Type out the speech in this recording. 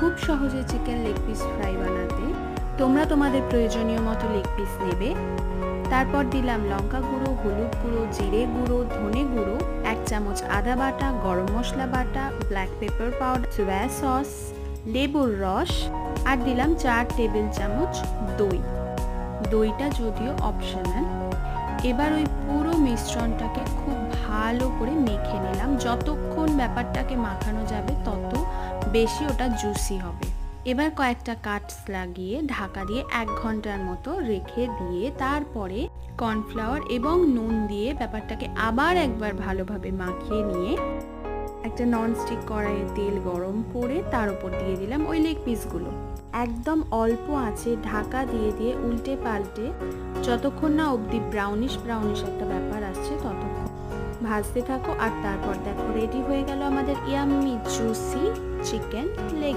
খুব সহজে chicken leg piece fry বানাতে। তোমরা তোমাদের প্রয়োজনীয় মতো লেগ পিস নেবে। তারপর দিলাম লঙ্কা গুঁড়ো, হলুদ গুঁড়ো, জিরে গুঁড়ো, ধনে গুঁড়ো, 1 চামচ আদা বাটা, গরম মশলা বাটা, black pepper powder, soya sauce, লেবুর রস, আর দিলাম 4 টেবিল চামচ দই। দইটা যদিও অপশনাল। এবার ওই পুরো মিশ্রণটাকে খুব ভালো করে মেখে নিলাম। যতক্ষণ ব্যাপারটাকে মাখানো যাবে তত বেশি ওটা জুসি হবে। এবার কয়েকটা কাটস লাগিয়ে ঢাকা দিয়ে 1 ঘন্টার মতো রেখে দিয়ে তারপরে কর্নফ্লাওয়ার এবং নুন দিয়ে ব্যাপারটাকে আবার একবার ভালোভাবে মাখিয়ে নিয়ে একটা ননস্টিক কড়াইয়ে তেল গরম করে তার উপর দিয়ে দিলাম ওই লেগ পিসগুলো। একদম অল্প আঁচে ঢাকা দিয়ে দিয়ে উল্টে পাল্টে যতক্ষণ না অবধি ব্রাউনিশ একটা ব্যাপার আসছে ততক্ষণ ভাজতে থাকো। আর তারপর দেখো রেডি হয়ে গেল আমাদের ইয়াম্মি জুসি চিকেন লেগ